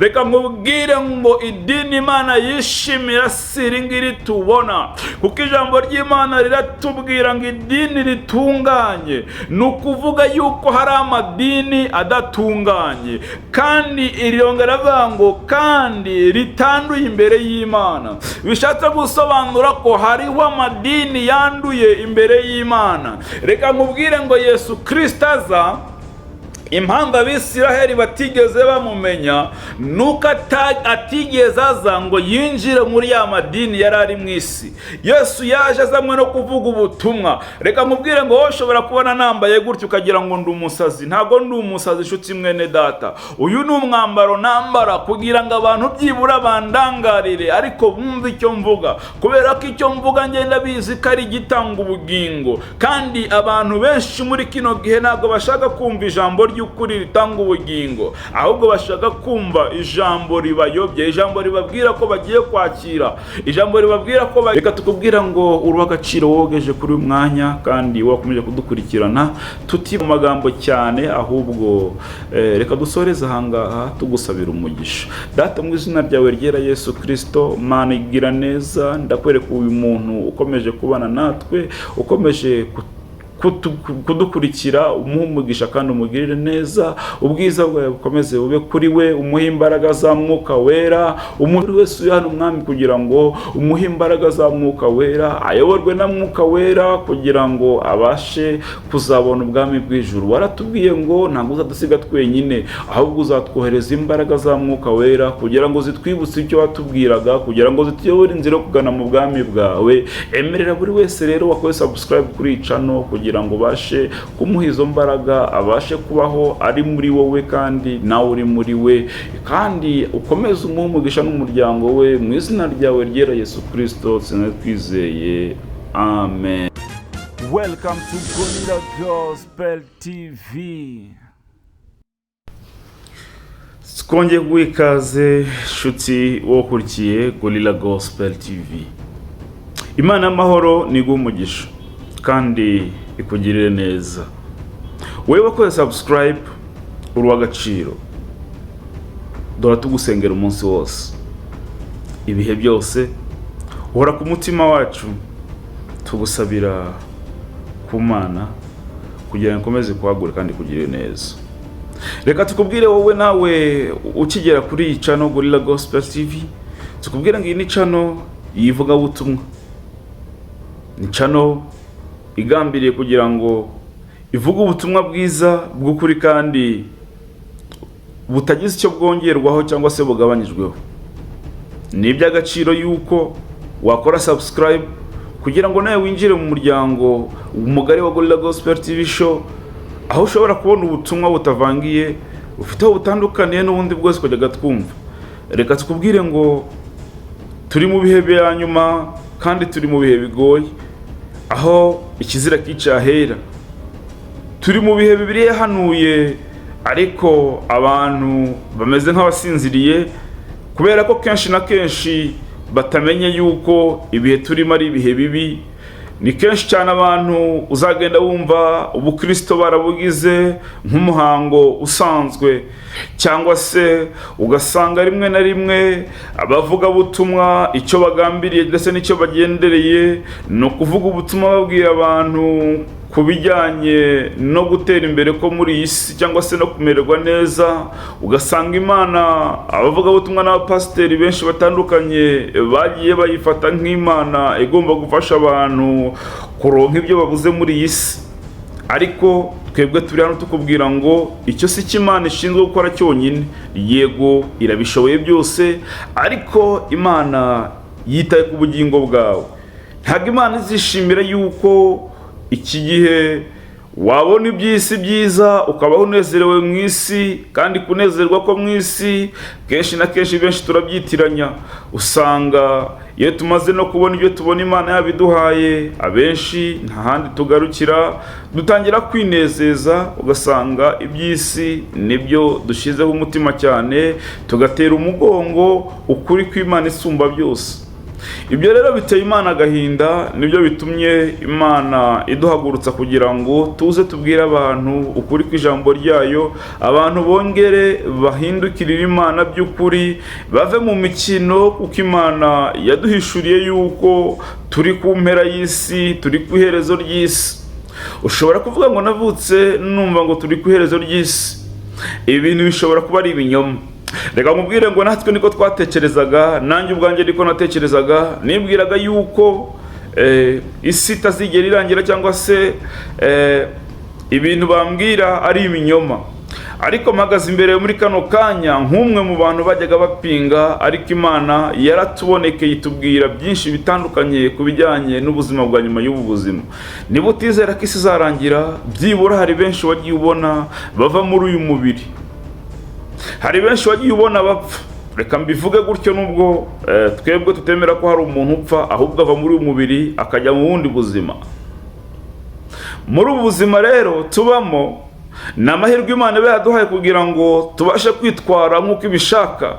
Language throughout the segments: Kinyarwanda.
reka nkubwire ngo idini Imana yishimira si iri ngiri tubona, kuko ijambo ry'Imana riratubwira ngo idini ritunganye, ni ukuvuga yuko hari amadini adatunganye, kandi irongera avuga ngo kandi ritanduye imbere y'Imana. Bishatse gusobanura ko hariho amadini yanduye imbere y'Imana. Reka nkubwire ngo Yesu Kristo aza, impamvu Abisiraheli batigeze bamumenya nuko atigeze aza ngo yinjire muri ya madini yari ari mu isi. Yesu yaje azanywe no kuvuga ubutumwa. Reka nkubwire ngo wowe ushobora kubona nambaye gutyo ukagira ngo ndi umusazi. Ntago ndi umusazi, nshuti mwene data. Uyu ni umwambaro nambara kugira ngo abantu byibura bandangarire, ariko bumve icyo mvuga, kubera ko icyo mvuga ngenda bizi ko ari igitanga ubugingo. Kandi abantu benshi muri kino gihe ntago bashaka kumva ijambo ry'ukuri ritanga ubugingo, ahubwo bashaka kumva ijambo ribayobye, ijambo ribabwira ko bagiye kwakira, ijambo ribabwira ko reka tukubwira ngo uri agaciro wogeje kuri uyu mwanya, kandi wakomeje kudukurikirana tuti mu magambo cyane, ahubwo reka dusoreze ahangaha tugusabira umugisha. Data, mu izina ryawe ryera Yesu Kristo, Mana igira neza, ndakwereka uyu muntu ukomeje kubana natwe, ukomeje kudukurikira, umugisha kandi umugirire neza, ubwiza bwawe bukomeze bube kuri we, umuhe imbaraga za Mwuka Wera, umuntu wese uri hano Mwami kugira ngo umuhe imbaraga za Mwuka Wera, ayoborwe na Mwuka Wera kugira ngo abashe kuzabona ubwami bw'ijuru. Waratubwiye ngo ntabwo uzadusiga twenyine, ahubwo uzatwohereza imbaraga za Mwuka Wera kugira ngo zitwibutse icyo watubwiraga, kugira ngo zituyobore inzira yo kugana mu bwami bwawe. Emerera buri wese rero wakoze subscribe kuri channel kugira ngo bashe kumuha izo mbaraga, abashe kubaho ari muri wowe kandi nawe uri muri we, kandi ukomeze umugisha n'umuryango we, mu izina ryawe ryera Yesu Kristo twizeye, amen. Welcome to Gorilla Gospel TV. Twongeye guha ikaze nshuti wokurikiye Gorilla Gospel TV. Imana y'amahoro niguha umugisha kandi ikugirire neza. Wewe wakoze subscribe uri w'agaciro. Dore tugusengera umunsi wose, ibihe byose, uhora ku mutima wacu, tugusabira ku Mana kugira ngo ikomeze kuhagura kandi kugirire neza. Reka tukubwire wowe nawe ukigera kuri iyi channel Gorilla Gospel TV, tukubwira ngo iyi ni channel yivuga ubutumwa, ni channel igambiriye kugira ngo ivuge ubutumwa bwiza bw'ukuri kandi butagize icyo bwongerwaho cyangwa se bugabanyijweho. Ni iby'agaciro yuko wakora subscribe kugira ngo nawe winjire mu muryango umugari wa Gorilla Gospel TV show, aho ushobora kubona ubutumwa butavangiye, ufite aho butandukaniye n'ubundi bwose kujya twumva. Reka tukubwire ngo turi mu bihe bya nyuma kandi turi mu bihe bigoye, aho ikizira kicahera. Turi mu bihe bibiri yahanuye, ariko abantu bameze nk'abasinziriye, kubera ko kenshi na kenshi batamenye yuko ibihe turimo ari ibihe bibi. Ni kenshi cyane abantu uzagenda wumva ubukristo barabugize nk'umuhango usanzwe, cyangwa se ugasanga rimwe na rimwe abavuga butumwa icyo bagambiriye ndetse n'icyo bagendereye no kuvuga ubutumwa babwira abantu kubijyanye no gutera imbere ko muri iyi si cyangwa se no kumererwa neza. Ugasanga Imana abavuga butumwa n'abapasiteri benshi batandukanye bagiye bayifata nk'Imana igomba gufasha abantu kuronka ibyo babuze muri iyi si, ariko twebwe turi hano tukubwira ngo icyo si cy'Imana ishinzwe gukora cyonyine. Yego irabishoboye byose, ariko Imana yitaye ku bugingo bwawe. Ntabwo Imana izishimira yuko iki gihe wabona iby'isi byiza ukabaho unezerewe mu isi, kandi kunezerwa ko mu isi kenshi na kenshi benshi turabyitiranya. Usanga iyo tumaze no kubona ibyo tubona Imana yabiduhaye, abenshi nta handi tugarukira, dutangira kwinezeza, ugasanga iby'isi nibyo dushizeho umutima cyane, tugatera umugongo ukuri kw'Imana isumba byose. Ibyo rero biteye Imana agahinda, nibyo bitumye Imana iduhagurutsa kugira ngo tuze tubwire abantu ukuri kw'ijambo ryayo, abantu bongere bahindukirire Imana by'ukuri, bave mu mikino, kuko Imana yaduhishuriye yuko turi ku mpera y'isi, turi ku iherezo ry'isi. Ushobora kuvuga ngo navutse numva ngo turi ku iherezo ry'isi. Ibintu bishobora kuba ari ibinyoma. Reka nkubwire ngo natwe niko twatekerezaga, nanjye ubwanjye niko natekerezaga, nibwiraga yuko isi itazigera irangira cyangwa se ibintu bambwira ari ibinyoma. Ariko mpagaze imbere muri kano kanya nk'umwe mu bantu bajyaga bapinga, ariko Imana yaratubonekeye itubwira byinshi bitandukanye ku bijyanye n'ubuzima bwa nyuma y'ubu buzima. Niba utizera ko isi izarangira, byibura hari benshi wagiye ubona bava muri uyu mubiri, hari benshi wagiye ubona bapfa. Reka mbivuge gutyo, nubwo twebwe tutemera ko hari umuntu upfa, ahubwo ava muri uyu mubiri akajya mu bundi buzima. Muri ubu buzima rero tubamo, ni amahirwe Imana iba yaduhaye kugira ngo tubashe kwitwara nk'uko ibishaka,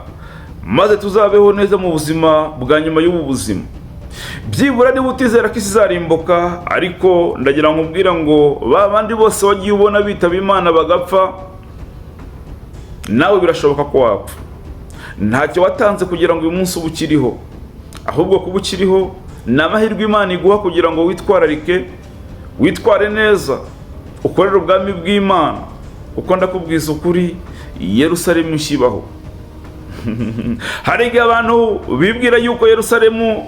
maze tuzabeho neza mu buzima bwa nyuma y'ubu buzima. Byibura niba utizera ko isi izarimbuka, ariko ndagira ngo mbwira ngo ba bandi bose wagiye ubona bitaba Imana bagapfa, nawe birashoboka ko wapfa. Ntacyo watanze kugira ngo uyu munsi uba ukiriho, ahubwo kuba ukiriho ni amahirwe Imana iguha kugira ngo witwararike, witware neza, ukorera ubwami bw'Imana. Kuko ndakubwiza ukuri, Yerusalemu nshyibaho. Hari igihe abantu bibwira yuko Yerusalemu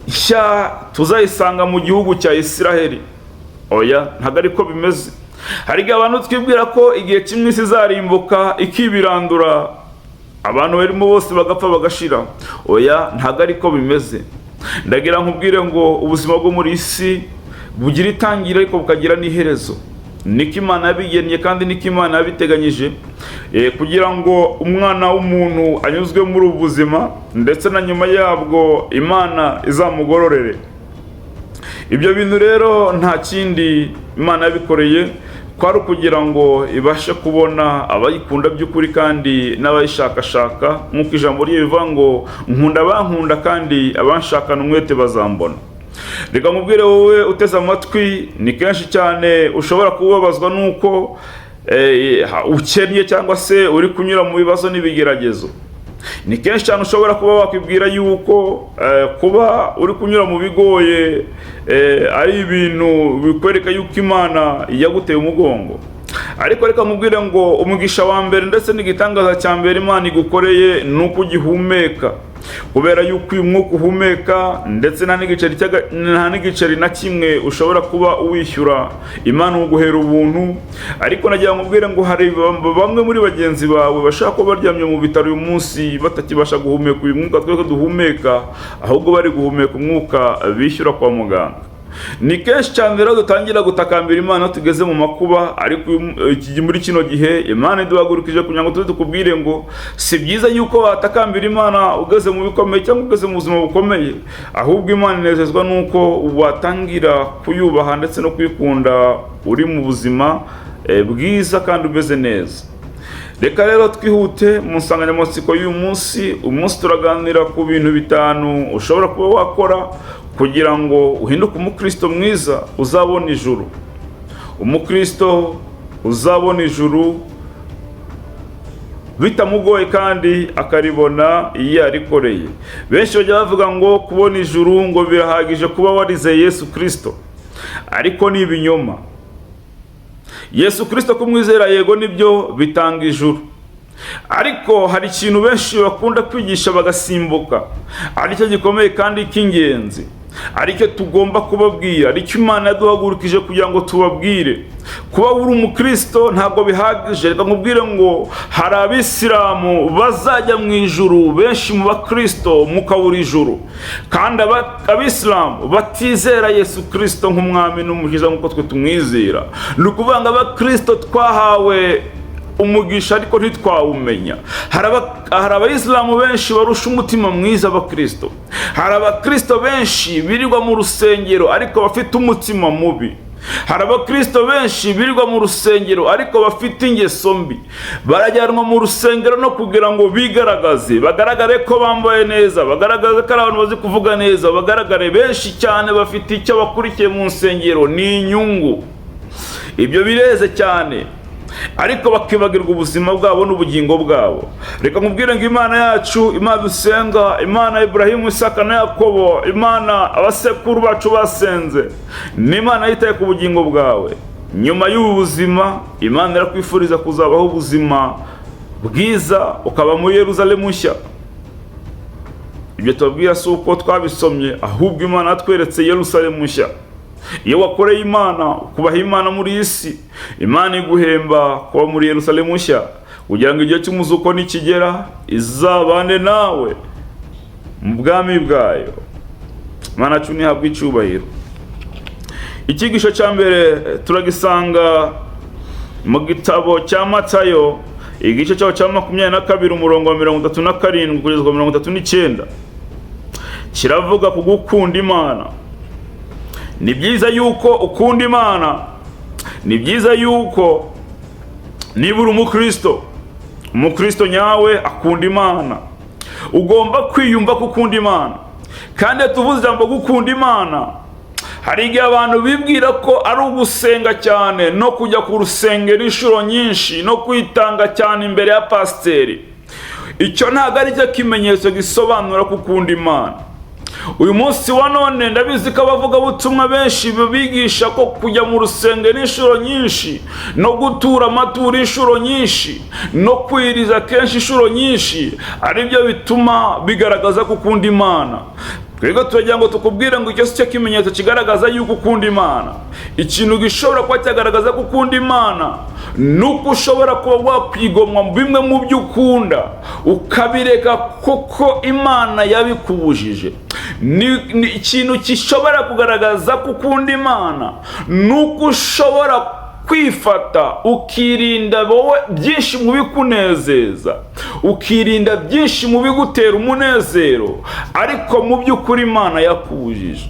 nshya tuzayisanga mu gihugu cya Isiraheli. Oya, ntabwo ariko bimeze. Hari igihe abantu twibwira ko igihe kimwe isi izarimbuka ikibirandura, abantu barimo bose bagapfa bagashira. Oya, ntabwo ariko bimeze. Ndagira nkubwire ngo ubuzima bwo muri isi bugira itangira ariko bukagira n'iherezo. Niko Imana yabigennye kandi niko Imana yabiteganyije, kugira ngo umwana w'umuntu anyuzwe muri ubu buzima, ndetse na nyuma yabwo Imana izamugororere. Ibyo bintu rero nta kindi Imana yabikoreye, kwari ukugira ngo ibashe kubona abayikunda by'ukuri kandi n'abayishakashaka, nk'uko ijambo rye rivuga ngo nkunda abankunda kandi abanshakana umwete bazambona. Reka nkubwire wowe uteze amatwi, ni kenshi cyane ushobora kubabazwa nuko ukennye cyangwa se uri kunyura mu bibazo n'ibigeragezo. Ni kenshi cyane ushobora kuba wakwibwira yuko kuba uri kunyura mu bigoye ari ibintu bikwereka yuko Imana yaguteye umugongo. Ariko reka nkubwire ngo umugisha wa mbere ndetse n'igitangaza cya mbere Imana igukoreye ni uko ugihumeka, kubera yuko uyu mwuka uhumeka, ndetse nta n'igiceri na kimwe ushobora kuba uwishyura. Imana uguhera ubuntu. Ariko nagira nkubwire ngo hari bamwe muri bagenzi bawe bashaka kuba baryamye mu bitaro uyu munsi batakibasha guhumeka uyu mwuka twese duhumeka, ahubwo bari guhumeka umwuka bishyura kwa muganga. Ni kenshi cyane rero dutangira gutakambira Imana tugeze mu makuba, ariko muri kino gihe Imana iduhagurukije kugira ngo tukubwire ngo si byiza yuko watakambira Imana ugeze mu bikomeye cyangwa ugeze mu buzima bukomeye, ahubwo Imana inezezwa nuko watangira kuyubaha ndetse no kwikunda uri mu buzima bwiza kandi umeze neza. Reka rero twihute mu nsanganyamatsiko y'uyu munsi. Umunsi turaganira ku bintu 5 ushobora kuba wakora kugira ngo uhinduke umukristo mwiza uzabona ijuru. Umukristo uzabona ijuru bitamugoye kandi akaribona iyo arikoreye. Benshi bajya bavuga ngo kubona ijuru ngo birahagije kuba warize Yesu Kristo, ariko ni ibinyoma. Yesu Kristo kumwizera yego nibyo bitanga ijuru, ariko hari ikintu benshi bakunda kwigisha bagasimbuka, aricyo gikomeye kandi cy'ingenzi, aricyo tugomba kubabwira, aricyo Imana yaduhagurukije kugira ngo tubabwire. Kuba uri umukristo ntabwo bihagije. Reka nkubwire ngo hari abisilamu bazajya mu ijuru, benshi mu bakristo mukabura ijuru, kandi abisilamu batizera Yesu Kristo nk'umwami n'umukiza nk'uko twe tumwizera. Ni ukuvuga ngo abakristo twahawe umugisha ariko ntitwawumenya. Hari abayisilamu benshi barusha umutima mwiza abakristo. Hari abakristo benshi birirwa mu rusengero ariko bafite umutima mubi. Hari abakristo benshi birirwa mu rusengero ariko bafite ingeso mbi. Barajyanwa mu rusengero no kugira ngo bigaragaze, bagaragare ko bambaye neza, bagaragaze ko ari abantu bazi kuvuga neza, bagaragare benshi cyane bafite icyo bakurikiye mu nsengero, ni inyungu. Ibyo bireze cyane, ariko bakibagirwa ubuzima bwabo n'ubugingo bwabo. Reka nkubwire ngo Imana yacu, Imana dusenga, Imana Ibrahimu, Isaka na Yakobo, Imana abasekuru bacu basenze, ni Imana yitaye ku bugingo bwawe. Nyuma y'ubu buzima, Imana irakwifuriza kuzabaho ubuzima bwiza, ukaba muri Yerusalemu nshya. Ibyo tubabwira si uko twabisomye, ahubwo Imana yatweretse Yerusalemu nshya. Iyo wakoreye Imana, kubaha Imana muri isi, Imana iguhemba kuba muri Yerusalemu nshya, kugira ngo igihe cy'umuzuko nikigera izabane nawe mu bwami bwayo. Imana yacu nihabwe icyubahiro. Icyigisho cya mbere turagisanga mu gitabo cya Matayo, igice cyaho cya 22 umurongo wa 37 kugeza ku 39. Kiravuga ku gukunda Imana. Ni byiza yuko ukunda Imana. Ni byiza yuko niba uri umukristo nyawe akunda Imana. Ugomba kwiyumva ko ukunda Imana. Kandi tuvuze ijambo gukunda Imana, hari igihe abantu bibwira ko ari ugusenga cyane no kujya ku rusengero inshuro nyinshi no kwitanga cyane imbere ya pasiteri. Icyo ntabwo ari cyo kimenyetso gisobanura ko ukunda Imana. Uyu munsi wa none ndabizi ko abavuga butumwa benshi bigisha ko kujya mu rusengero inshuro nyinshi no gutura amaturo inshuro nyinshi no kwiriza kenshi inshuro nyinshi ari byo bituma bigaragaza ko ukunda Imana. Twego turagira ngo tukubwire ngo icyo si cyo kimenyetso kigaragaza yuko ukunda Imana. Ikintu gishobora kuba cyagaragaza ko ukunda Imana nuko ushobora kuba wakwigomwa bimwe mu byo ukunda ukabireka kuko Imana yabikubujije. Ni ikintu gishobora kugaragaza ko ukunda Imana nuko ushobora kwifata ukirinda wowe byinshi mu bikunezeza, ukirinda byinshi mu bigutera umunezero, ariko mu by'ukuri Imana yakubujije.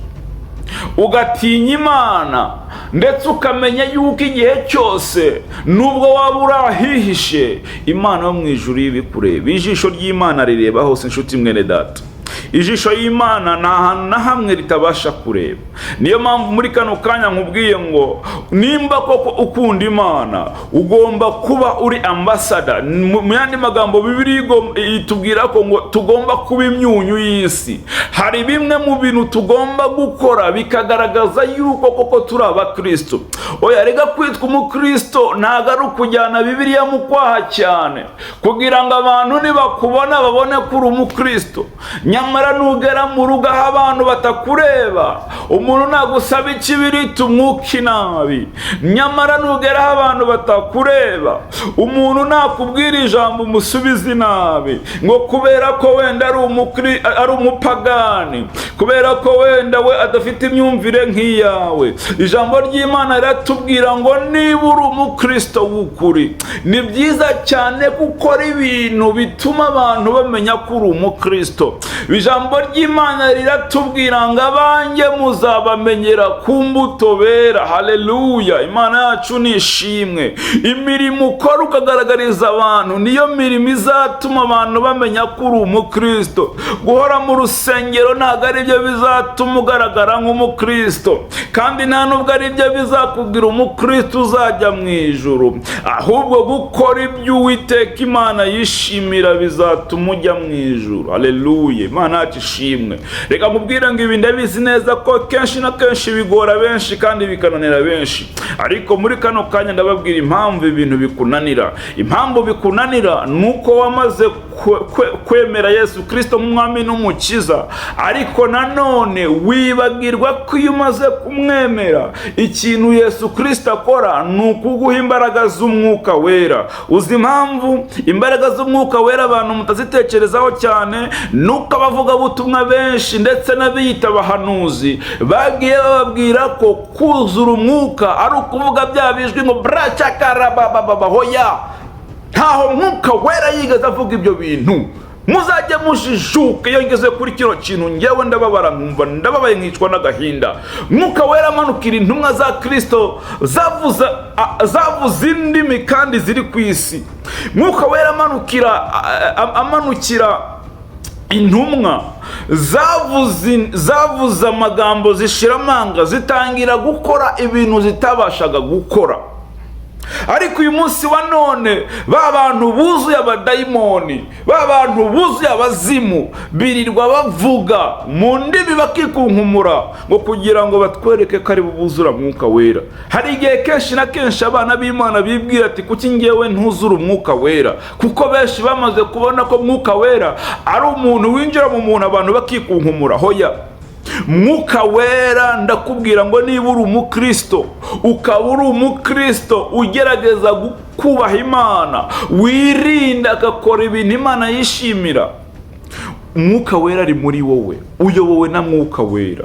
Ugatinya Imana ndetse ukamenya yuko igihe cyose nubwo waba urahihishe, Imana yo mu ijuru ibikureba. Ijisho ry'Imana rireba hose inshuti mwene data. Ijisho y'Imana nta hantu na hamwe ritabasha kureba. Niyo mpamvu muri kano kanya nkubwiye ngo nimba koko ukunda Imana ugomba kuba uri ambassador. Mu yandi magambo Bibiliya itubwira ko ngo tugomba kuba imyunyu y'isi. Hari bimwe mu bintu tugomba gukora bikagaragaza yuko koko turi abakristo. Oya, rega kwitwa umukristo ntago ari ukujyana Bibiliya mu kwaha cyane kugira ngo abantu nibakubona babone ko uri umukristo. Nyamara nugera mu rugo aho abantu batakureba, umuntu nagusaba ikibiriti umwuka inabi. Nyamara nugera aho abantu batakureba, umuntu nakubwira ijambo umusubiza inabi, ngo kubera ko wenda ari umupagani, kubera ko wenda we adafite imyumvire nk'iyawe. Ijambo ry'Imana riratubwira ngo niba uri umukristo w'ukuri, ni byiza cyane gukora ibintu bituma abantu bamenya ko uri umukristo. Ijambo ry'Imana riratubwira ngo abanjye muzabamenyera ku mbuto bera. Haleluya, Imana yacu nishimwe. Imirimo ukora ukagaragariza abantu niyo mirimo izatuma abantu bamenya ko uri umukristo. Guhora mu rusengero ntabwo ari byo bizatuma ugaragara nk'umukristo, kandi nta nubwo ari byo bizakubwira umukristo uzajya mu ijuru. Ahubwo gukora ibyo Uwiteka Imana yishimira bizatuma ujya mu ijuru. Haleluya, Imana yacu ishimwe. Reka nkubwire ngo ibi ndabizi neza ko kenshi na kenshi bigora benshi kandi bikananira benshi, ariko muri kano kanya ndababwira impamvu ibintu bikunanira. Impamvu bikunanira nuko wamaze kwemera Yesu Kristo nk'umwami n'umukiza, ariko nanone wibagirwa ko iyo umaze kumwemera ikintu Yesu Kristo akora ni ukuguha imbaraga z'umwuka wera. Uzi impamvu imbaraga z'umwuka wera abantu mutazitekerezaho cyane? Nuko abavuga butumwa benshi ndetse n'abiyita abahanuzi bagiye bababwira ko kuzura umwuka ari ukuvuga bya bijwi ngo brachakarababa. Hoya, ntaho mwuka wera yigeze avuga ibyo bintu. muzajye mujijuke. Iyo ngeze kuri kino kintu ngewe ndababara, nkumva ndababaye, nkicwa n'agahinda. Mwuka wera amanukira intumwa za Kristo zavuze indimi kandi ziri ku isi. Mwuka wera amanukira intumwa zavuze amagambo zishira amanga, zitangira gukora ibintu zitabashaga gukora. Ariko uyu munsi wa none ba bantu buzuye abadayimoni, ba bantu buzuye abazimu, birirwa bavuga mu ndimi bakikunkumura ngo kugira ngo batwereke ko ari buzura Mwuka wera. Hari igihe kenshi na kenshi abana b'Imana bibwira ati kuki ngewe ntuzura Umwuka wera? Kuko benshi bamaze kubona ko Mwuka wera ari umuntu winjira mu muntu abantu bakikunkumura. Hoya, Mwuka wera ndakubwira ngo niba uri umukristo, ukaba uri umukristo ugerageza kubaha Imana, wirinda agakora ibintu Imana yishimira, Mwuka wera ari muri wowe, uyobowe na Mwuka wera.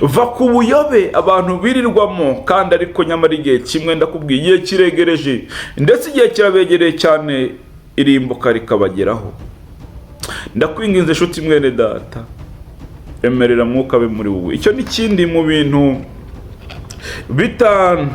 Va ku buyobe abantu birirwamo, kandi ariko nyamara igihe kimwe ndakubwiye igihe kiregereje, ndetse igihe kirabegereye cyane, irimbuka rikabageraho. Ndakwinginze nshuti mwene data, emerera Mwuka we muri wowe. Icyo ni kindi mu bintu bitanu,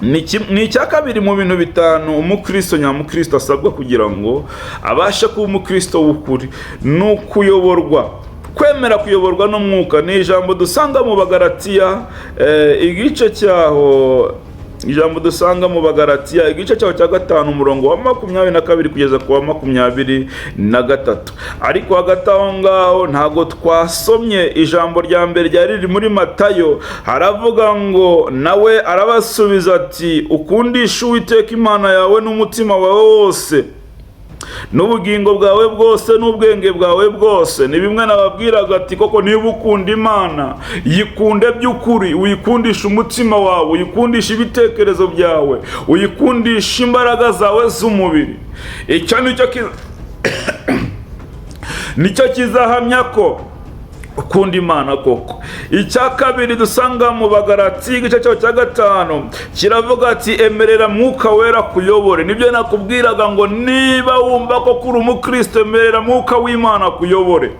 ni icya kabiri mu bintu bitanu umukristo nyamukristo asabwa kugira ngo abashe kuba umukristo w'ukuri. Ni ukuyoborwa, kwemera kuyoborwa n'Umwuka. Ni ijambo dusanga mu Bagalatiya igice cyaho, ijambo dusanga mu Bagalatiya igice cyaho cya 5 umurongo wa 22 kugeza ku wa 23. Ariko hagati aho ngaho ntago twasomye ijambo rya mbere ryari riri muri Matayo. Haravuga ngo nawe arabasubiza ati ukundisha Uwiteka Imana yawe n'umutima wawe wose, n'ubugingo bwawe bwose, n'ubwenge bwawe bwose. Ni bimwe nababwiraga ati koko niba ukunda Imana, yikunde by'ukuri, uyikundisha umutima wawe, uyikundisha ibitekerezo byawe, uyikundisha imbaraga zawe z'umubiri. Icyo nicyo kizahamya ko ukunda Imana koko. Icya kabiri dusanga mu Bagalatiya igice cyaho cya 5 kiravuga ati emerera Mwuka wera kuyobore. Nibyo nakubwiraga ngo niba wumva ko kuri umukristo, emerera Mwuka w'Imana kuyobore.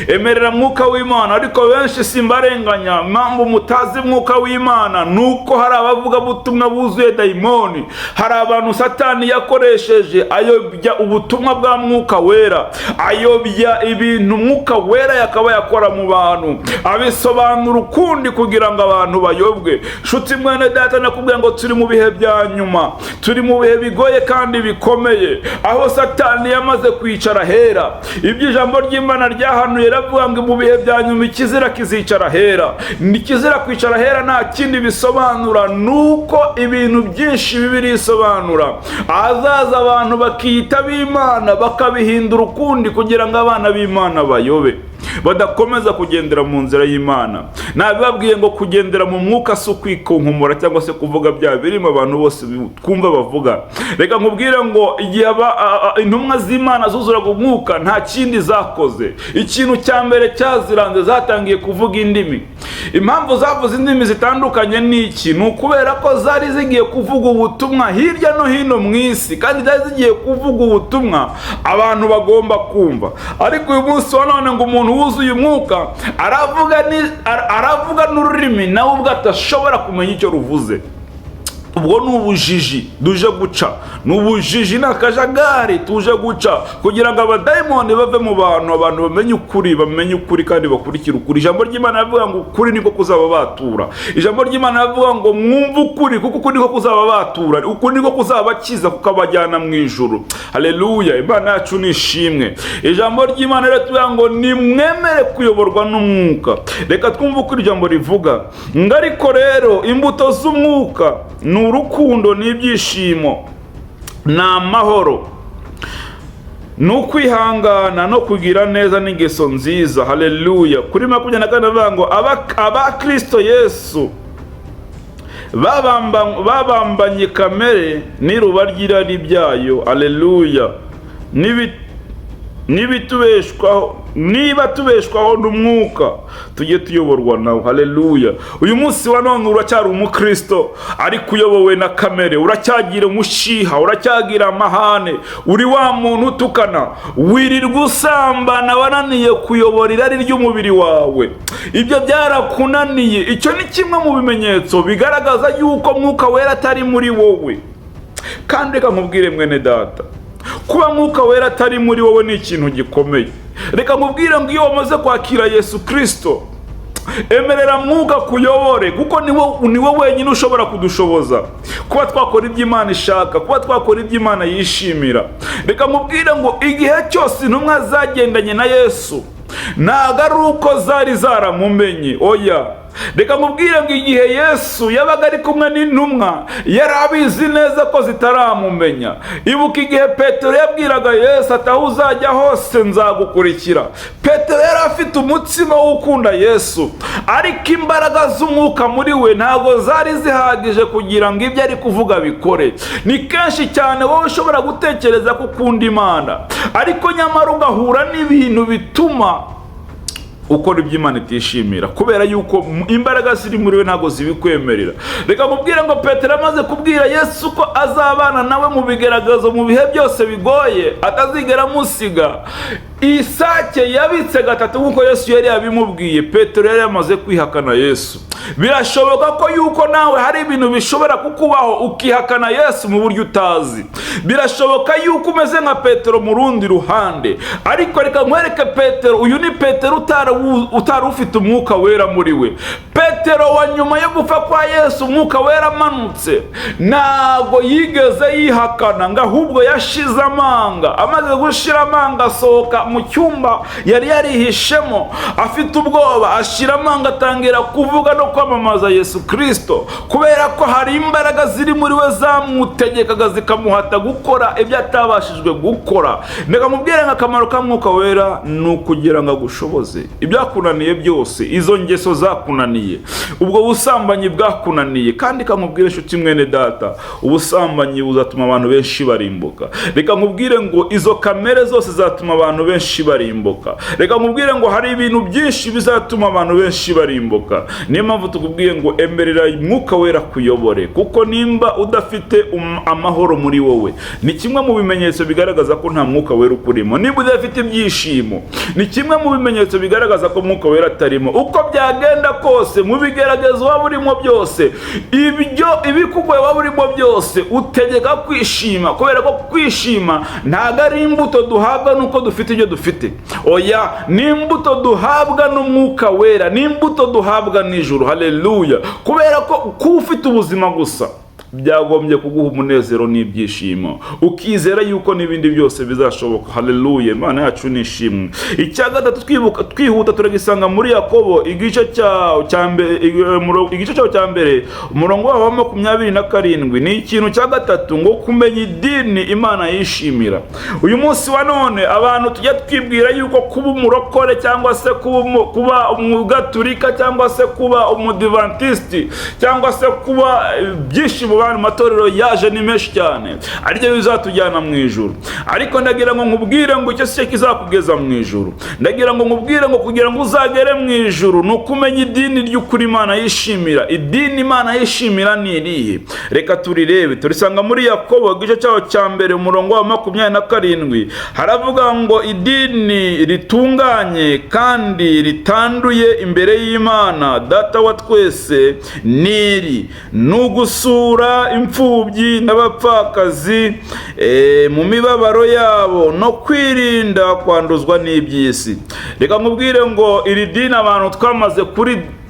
Emerera Mwuka w'Imana. Ariko benshi simbarenganya, mpamvu mutazi Mwuka w'Imana nuko hari abavuga butumwa buzuye dayimoni. Hari abantu Satani yakoresheje ayobya ubutumwa bwa Mwuka wera, ayobya ibintu Mwuka wera yakaba yakora mu bantu, abisobanura ukundi kugira ngo abantu bayobwe. Shuti mwene data, nakubwira ngo turi mu bihe bya nyuma, turi mu bihe bigoye kandi bikomeye, aho Satani yamaze kwicara hera. Ibyo ijambo ry'Imana ryahanuye ravuga ngo mu bihe bya nyuma ikizira kizicara hera. Nikizira kwicara hera nta kindi bisobanura, nuko ibintu byinshi bibiri isobanura. Ahazaza abantu bakiyita b'Imana bakabihindura ukundi kugira ngo abana b'Imana bayobe, badakomeza kugendera mu nzira y'Imana. Nabibabwiye ngo kugendera mu Mwuka si ukwikunkumura cyangwa se kuvuga bya birimo abantu bose twumva bavuga. Reka nkubwire ngo igihe intumwa z'Imana zuzuraga Umwuka nta kindi zakoze. Ikintu cya mbere cyaziranze, zatangiye kuvuga indimi. Impamvu zavuze indimi zitandukanye ni iki? Ni ukubera ko zari zigiye kuvuga ubutumwa hirya no hino mu isi, kandi zari zigiye kuvuga ubutumwa abantu bagomba kumva. Ariko uyu munsi wa none ngo umuntu wuzuye Umwuka aravuga n'ururimi nawe ubwo atashobora kumenya icyo ruvuze. Ubwo ni ubujiji duje guca, ni ubujiji n'akajagari tuje guca kugira ngo abadayimoni bave mu bantu, abantu bamenye ukuri kandi bakurikira ukuri. Ijambo ry'Imana rivuga ngo ukuri niko kuzaba batura. Ijambo ry'Imana rivuga ngo mwumve ukuri kuko ukuri niko kuzaba batura, ukuri niko kuzabakiza kukabajyana mu ijuru. Haleluya, Imana yacu nishimwe. Ijambo ry'Imana rivuga ngo nimwemere kuyoborwa n'Umwuka. Reka twumve uko ijambo rivuga ngo ariko rero imbuto z'Umwuka ni urukundo, n'ibyishimo, n'amahoro, n'ukwihangana, no kugira neza, n'ingeso nziza. Haleluya. Kuri 24 avuga ngo aba Kristo Yesu babambanye kamere n'iruba ry'irari byayo. Haleluya. niba tubeshwaho n'umwuka tujye tuyoborwa nawe. Haleluya. Uyu munsi wa none uracyari umukristo ariko uyobowe na kamere, uracyagira umushiha, uracyagira amahane, uri wa muntu utukana, wirirwa usambana, wananiye kuyobora irari ry'umubiri wawe, ibyo byarakunaniye. Icyo ni kimwe mu bimenyetso bigaragaza yuko mwuka wera atari muri wowe. Kandi reka nkubwire mwene data, kuba mwuka wera atari muri wowe ni ikintu gikomeye. Reka nkubwire ngo iyo wamaze kwakira Yesu Kristo, emerera mwuka kuyobore, kuko ni wowe wenyine ushobora kudushoboza kuba twakora ibyo Imana ishaka, kuba twakora ibyo Imana yishimira. Reka nkubwire ngo igihe cyose intumwa zagendanye na Yesu ntago ari uko zari zaramumenye, oya. Reka nkubwire ngo igihe Yesu yabaga ari kumwe n'intumwa yari abizi neza ko zitaramumenya. Ibuka igihe Petero yabwiraga Yesu ati aho uzajya hose nzagukurikira. Petero yari afite umutsima wo gukunda Yesu, ariko imbaraga z'umwuka muri we ntabwo zari zihagije kugira ngo ibyo ari kuvuga bikore. Ni kenshi cyane wowe ushobora gutekereza ko ukunda Imana, ariko nyamara ugahura n'ibintu bituma ukora ibyo Imana itishimira, kubera yuko imbaraga ziri muri we ntago zibikwemerera. Reka mubwire ngo Petero amaze kubwira Yesu ko azabana nawe mu bigaragazo mu bihe byose bigoye, atazigera musiga, isake yabitse gatatu nk'uko Yesu yari yabimubwiye. Petero yari yamaze kwihakana Yesu. Birashoboka ko yuko nawe hari ibintu bishobora kukubaho ukihakana Yesu mu buryo utazi. Birashoboka yuko umeze nka Petero mu rundi ruhande, ariko reka nkwereke Petero, uyu ni Petero utari ufite umwuka wera muri we. Petero wa nyuma yo gupfa kwa Yesu umwuka wera amanutse, ntago yigeze yihakana, ngo ahubwo yashize amanga. Amaze gushira amanga asohoka mu cyumba yari yarihishemo afite ubwoba, ashira amanga, atangira kuvuga no kwamamaza Yesu Kristo, kubera ko hari imbaraga ziri muri we zamutegekaga zikamuhata gukora ibyo atabashijwe gukora. Ndeka mubwire nk'akamaro ka mwuka wera ni ukugira ngo agushoboze ibyakunaniye byose, izo ngeso zakunaniye, ubwo busambanyi bwakunaniye. Kandi kamubwire nshuti mwene data, ubusambanyi buzatuma abantu benshi barimbuka. Reka nkubwire ngo izo kamere zose zatuma abantu benshi barimbuka. Reka nkubwire ngo hari ibintu byinshi bizatuma abantu benshi barimbuka. Niyo mpamvu tukubwiye ngo emerera mwuka wera kuyobore, kuko nimba udafite amahoro muri wowe, ni kimwe mu bimenyetso bigaragaza ko nta mwuka wera ukurimo. Niba udafite ibyishimo, ni kimwe mu bimenyetso bigaragaza ko mwuka wera atarimo. Uko byagenda kose, mu bigeragezo waba urimo byose, ibikugoye waba urimo byose, utegeka kwishima, kubera ko kwishima ntago ari imbuto duhabwa nuko dufite ibyo dufite, oya, ni imbuto duhabwa n'umwuka wera, ni imbuto duhabwa n'ijuru. Haleluya. Kubera ko kuba ufite ubuzima gusa byagombye kuguha umunezero n'ibyishimo, ukizera yuko n'ibindi byose bizashoboka. Haleluya. Imana yacu nishimwe. Icya gatatu twihuta turagisanga muri Yakobo igice cyawo cya mbere umurongo wa 27. Ni ikintu cya gatatu ngo kumenya idini Imana yishimira. Uyu munsi wa none abantu tujya twibwira yuko kuba umurokore cyangwa se kuba umugaturika cyangwa se kuba umudivantiste cyangwa se kuba byishimo abantu matorero yaje ni menshi cyane, aribyo bizatujyana mu ijuru. Ariko ndagira ngo nkubwire ngo icyo cyo kizakugeza mu ijuru. Ndagira ngo nkubwire ngo kugira ngo uzagere mu ijuru ni ukumenya idini ry'ukuri Imana yishimira. Idini Imana yishimira ni irihe? Reka turirebe. Turisanga muri Yakobo igice cyawo cya mbere umurongo wa 27. Haravuga ngo idini ritunganye kandi ritanduye imbere y'Imana Data wa twese niri nugusura imfubyi n'abapfakazi mu mibabaro yabo no kwirinda kwanduzwa n'iby'isi. Reka nkubwire ngo iri dini abantu twamaze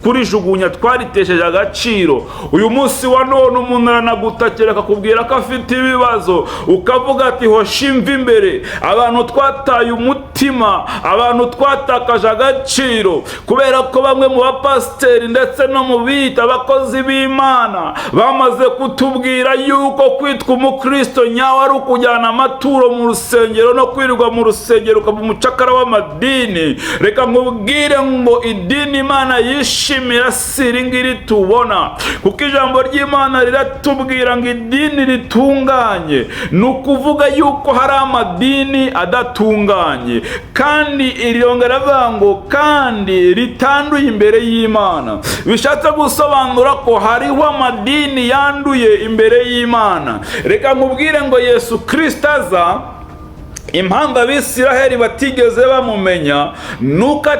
kurijugunya, twaritesheje agaciro. Uyu munsi wa none umuntu aranagutakira akakubwira ko afite ibibazo, ukavuga ati hoshimva imbere. Abantu twataye umutima, abantu twatakaje agaciro, kubera ko bamwe mu bapasiteri ndetse no mu bita abakozi b'Imana bamaze kutubwira yuko kwitwa umukristo nyawe ari ukujyana amaturo mu rusengero no kwirirwa mu rusengero ukaba umucakara w'amadini. Reka nkubwire ngo idini Imana yishimira twishimira si iri ngiri tubona, kuko ijambo ry'Imana riratubwira ngo idini ritunganye ni ukuvuga yuko hari amadini adatunganye, kandi irongera avuga ngo kandi ritanduye imbere y'Imana. Bishatse gusobanura ko hariho amadini yanduye imbere y'Imana. Reka nkubwire ngo Yesu Kristo aza, impamvu Abisiraheli batigeze bamumenya nuko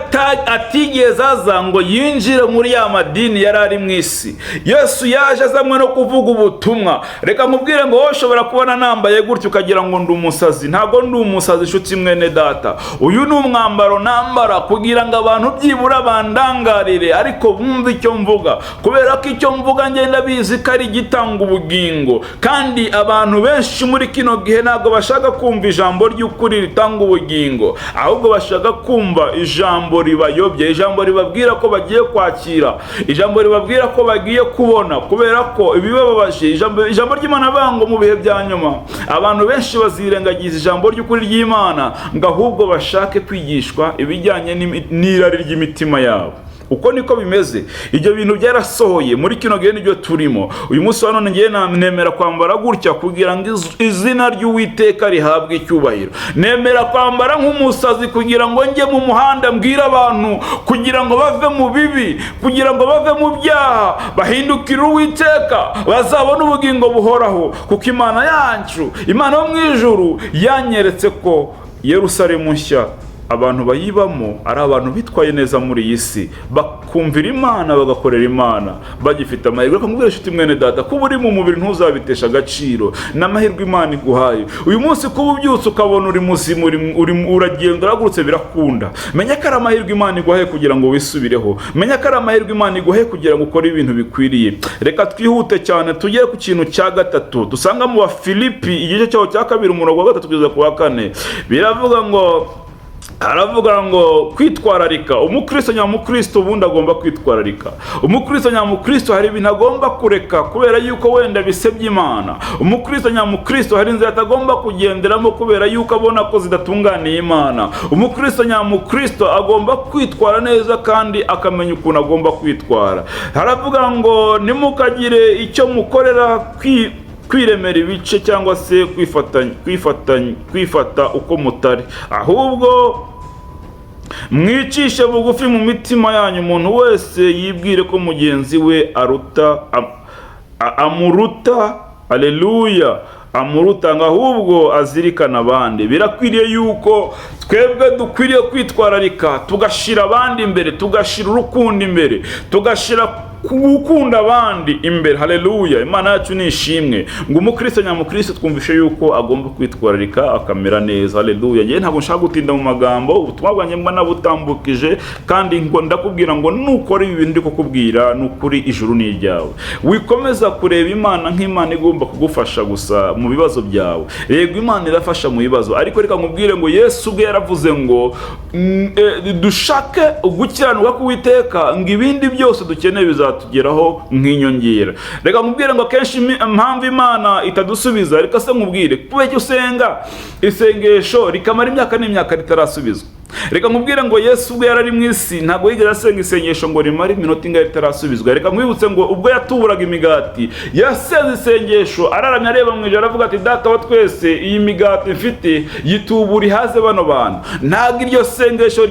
atigeze aza ngo yinjire muri ya madini yari ari mu isi. Yesu yaje azanywe no kuvuga ubutumwa. Reka nkubwire ngo wowe ushobora kubona nambaye gutyo ukagira ngo ndi umusazi. Ntabwo ndi umusazi, inshuti mwene data. Uyu ni umwambaro nambara kugira ngo abantu byibura bandangarire, ariko bumve icyo mvuga, kubera ko icyo mvuga ngenda bizi ko ari igitanga ubugingo. Kandi abantu benshi muri kino gihe ntabwo bashaka kumva ijambo ry'ukuri ritanga ubugingo, ahubwo bashaka kumva ijambo ribayobye, ijambo ribabwira ko bagiye kwakira, ijambo ribabwira ko bagiye kubona, kubera ko ibibababaje ijambo ry'Imana bango mu bihe bya nyuma abantu benshi bazirengagiza ijambo ry'ukuri ry'Imana, ngo ahubwo bashake kwigishwa ibijyanye n'irari ry'imitima yabo. Uko niko bimeze. Ibyo bintu byarasohoye muri kino gihe nibyo turimo. Uyu munsi wa none ngiye nemera kwambara gutya kugira ngo izina ry'Uwiteka rihabwe icyubahiro. Nemera kwambara nk'umusazi kugira ngo njye mu muhanda mbwira abantu kugira ngo bave mu bibi, kugira ngo bave mu byaha, bahindukire Uwiteka, bazabona ubugingo buhoraho. Kuko Imana yacu, Imana yo mu ijuru, yanyeretse ko Yerusalemu nshya abantu bayibamo ari abantu bitwaye neza muri iyi si, bakumvira Imana, bagakorera Imana, bagifite amahirwe. Reka nkubwire inshuti mwene data, kuba uri mu mubiri ntuzabitesha agaciro, n'amahirwe Imana iguhaye. Uyu munsi kuba ubyutse ukabona uri muzima, uragenda uragurutse, birakunda. Menya ko ari amahirwe Imana iguhaye kugira ngo wisubireho. Menya ko ari amahirwe Imana iguhaye kugira ngo ukore ibintu bikwiriye. Reka twihute cyane tugere ku kintu cya gatatu dusanga mu Bafilipi igice cyaho cya 2 umurongo wa 3 kugeza ku wa 4. Biravuga ngo, aravuga ngo kwitwararika. Umukristo nyamukristo ubundi agomba kwitwararika. Umukristo nyamukristo hari ibintu agomba kureka kubera yuko wenda bisebye Imana. Umukristo nyamukristo hari inzira atagomba kugenderamo kubera yuko abona ko zidatunganiye Imana. Umukristo nyamukristo agomba kwitwara neza kandi akamenya ukuntu agomba kwitwara. Haravuga ngo nimukagire icyo mukorera kwiremera ibice cyangwa se kwifata uko mutari, ahubwo mwicishe bugufi mu mitima yanyu, umuntu wese yibwire ko mugenzi we amuruta. Haleluya. Amuruta, ngo ahubwo azirikana abandi. Birakwiriye yuko twebwe dukwiriye kwitwararika, tugashira abandi imbere, tugashira urukundo imbere, tugashira gukunda abandi imbere. Haleluya. Imana yacu ni ishimwe. Ngo umukristo nyamukristo twumvishe yuko agomba kwitwararika akamera neza. Haleluya. Ngiye ntabwo nshaka gutinda mu magambo, ubutumwa bwanjye mbona butambukije, kandi ngo ndakubwira ngo nukora ibi bintu ndi kukubwira n'ukuri ijuru ni iryawe. Wikomeza kureba Imana nk'Imana igomba kugufasha gusa mu bibazo byawe. Yego Imana irafasha mu bibazo, ariko reka nkubwire ngo Yesu ubwe yaravuze ngo dushake ugukiranuka k'Uwiteka, ngo ibindi byose dukeneye bizatugeraho nk'inyongera. Reka nkubwire ngo akenshi impamvu Imana itadusubiza, reka se nkubwire kubera icyo usenga isengesho rikamara imyaka n'imyaka ritarasubizwa. Reka nkubwire ngo Yesu ubwo yarari mu isi ntabwo yigeze asenga isengesho ngo rimare iminota ingahe ritarasubizwa. Reka nkwibutse ngo ubwo yatuburaga imigati yasenze isengesho, araramye areba mu ijuru aravuga ati Data wa twese, iyi migati mfite yitubura ihaze bano bantu. Ntabwo iryo sengesho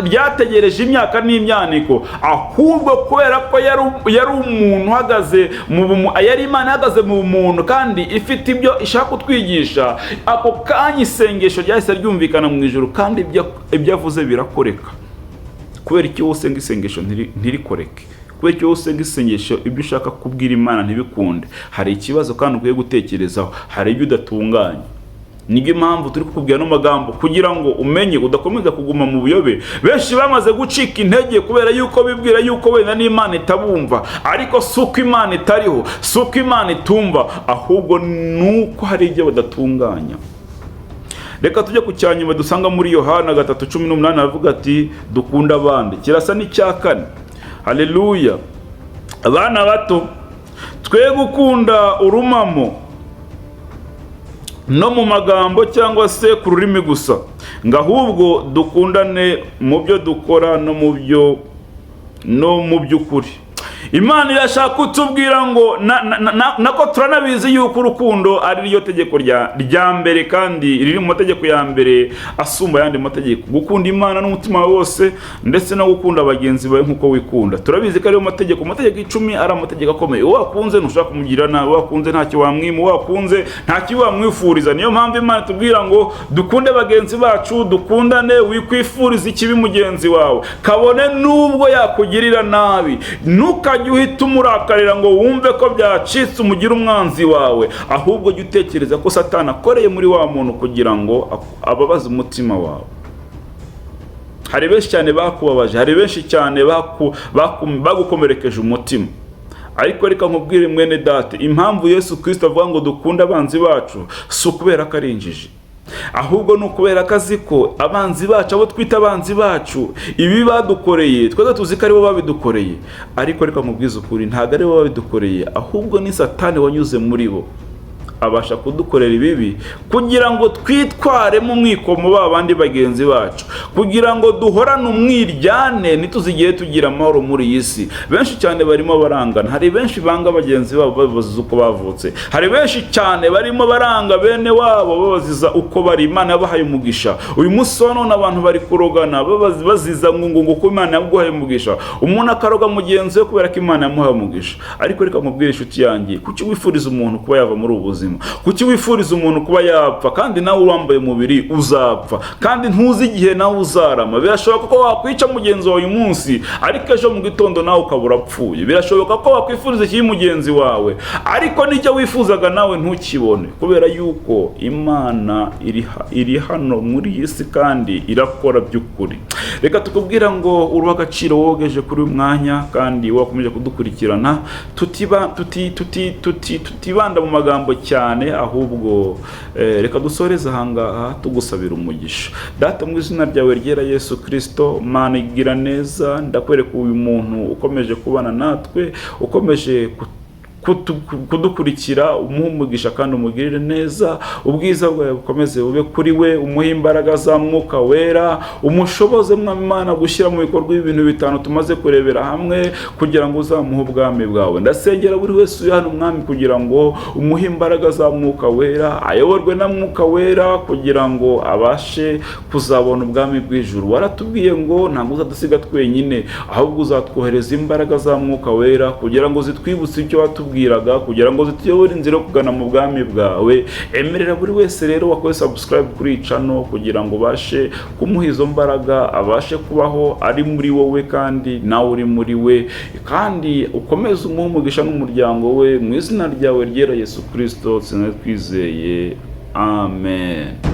ryategereje imyaka n'imyaniko, ahubwo kubera ko yari umuntu uhagaze yari Imana ihagaze mu muntu kandi ifite ibyo ishaka kutwigisha, ako kanya isengesho ryahise ryumvikana mu ijuru, kandi ibyo yavuze birakoreka. Kubera icyo wose ngo isengesho ntirikoreke, kubera icyo wose ngo isengesho ibyo ushaka kubwira Imana ntibikunde, hari ikibazo kandi ukwiye gutekerezaho, hari ibyo udatunganye. Niyo mpamvu turi kukubwira no magambo kugira ngo umenye udakomeza kuguma mu buyobe. Benshi bamaze gucika intege kubera yuko bibwira yuko wenda n'Imana itabumva, ariko suko Imana itariho, suko Imana itumva, ahubwo nuko hari ibyo badatunganya. Reka tujye ku cyanyuma dusanga muri Yohana 3:18 avuga ati dukunda abandi. Kirasa n'icya 4. Haleluya. Abana bato twe gukunda urumamo no mu magambo cyangwa se ku rurimi gusa, ngo ahubwo dukundane mu byo dukora no mu byo no mu by'ukuri. Imana irashaka kutubwira ngo nako turanabizi yuko urukundo ari ryo tegeko rya mbere kandi riri mu mategeko ya mbere asumba yandi mategeko. Gukunda Imana n'umutima wose ndetse no gukunda abagenzi bawe nkuko wikunda. Turabizi ko ari amategeko 10 ari amategeko akomeye. Wakunze ntushaka kumugirira nabi, wakunze ntacyo wamwima, wakunze ntacyo wamwifuriza. Niyo mpamvu Imana tubwira ngo dukunde bagenzi bacu, dukundane, wikwifuriza ikibi mugenzi wawe kabone nubwo yakugirira nabi. Ntukajye uhita umurakarira ngo wumve ko byacitse umugira umwanzi wawe, ahubwo jya utekereza ko Satani akoreye muri wa muntu kugira ngo ababaze umutima wawe. Hari benshi cyane bakubabaje, hari benshi cyane bagukomerekeje umutima, ariko reka nkubwire mwene data, impamvu Yesu Kristo avuga ngo dukunda abanzi bacu si ukubera ko ari injiji, ahubwo ni ukubera akazi ko abanzi bacu, abo twita abanzi bacu, ibi badukoreye twese tuzi ko ari bo babidukoreye, ariko reka nkubwize ukuri ntabwo ari bo babidukoreye, ahubwo ni Satani wanyuze muri bo abasha kudukorera ibibi kugira ngo twitware mu mwikomo babandi bagenzi bacu, kugira ngo duhorane umwiryane ntituzigiye tugira amahoro muri iyi si. Benshi cyane barimo barangana, hari benshi banga bagenzi babo babaziza uko bavutse, hari benshi cyane barimo baranga bene wabo babaziza uko bari. Imana yabahaye umugisha. Uyu munsi none abantu bari kurogana baziza ngo ko Imana yaguhaye umugisha, umuntu akaroga mugenzi we kubera ko Imana yamuhaye umugisha. Ariko reka nkubwire inshuti yanjye, kuki wifuriza umuntu kuba yava muri ubuzima? Kuki wifuriza umuntu kuba yapfa kandi nawe wambaye umubiri uzapfa, kandi ntuzi igihe nawe uzarama? Birashoboka ko wakwica mugenzi wawe uyu munsi ariko ejo mu gitondo nawe ukabura apfuye. Birashoboka ko wakwifuriza iki mugenzi wawe ariko nicyo wifuzaga nawe ntukibone, kubera yuko Imana iri hano muri iyi si kandi irakora by'ukuri. Reka tukubwira ngo uruha agaciro wogeje kuri uyu mwanya kandi wakomeje kudukurikirana, tutibanda mu magambo cyane, ahubwo reka dusoreze ahangaha tugusabira umugisha. Data mu izina ryawe ryera Yesu Kristo, Mana igira neza, ndakwereka uyu muntu ukomeje kubana natwe, ukomeje kudukurikira, umugisha kandi umugirire neza, ubwiza bwawe bukomeze bube kuri we, umuhe imbaraga za Mwuka Wera, umushoboze Mwami Imana gushyira mu bikorwa ibintu bitanu tumaze kurebera hamwe kugira ngo uzamuhe ubwami bwawe. Ndasengera buri wese uri hano Mwami kugira ngo umuhe imbaraga za Mwuka Wera, ayoborwe na Mwuka Wera kugira ngo abashe kuzabona ubwami bw'ijuru. Waratubwiye ngo ntabwo uzadusiga twenyine, ahubwo uzatwohereza imbaraga za Mwuka Wera kugira ngo zitwibutse icyo watubwiraga, kugira ngo zituyobore inzira yo kugana mu bwami bwawe. Emerera buri wese rero wakoze subscribe kuri channel kugira ngo bashe kumuha izo mbaraga, abashe kubaho ari muri wowe kandi nawe uri muri we, kandi ukomeze umugisha n'umuryango we. Mu izina ryawe ryera Yesu Kristo twizeye, amen.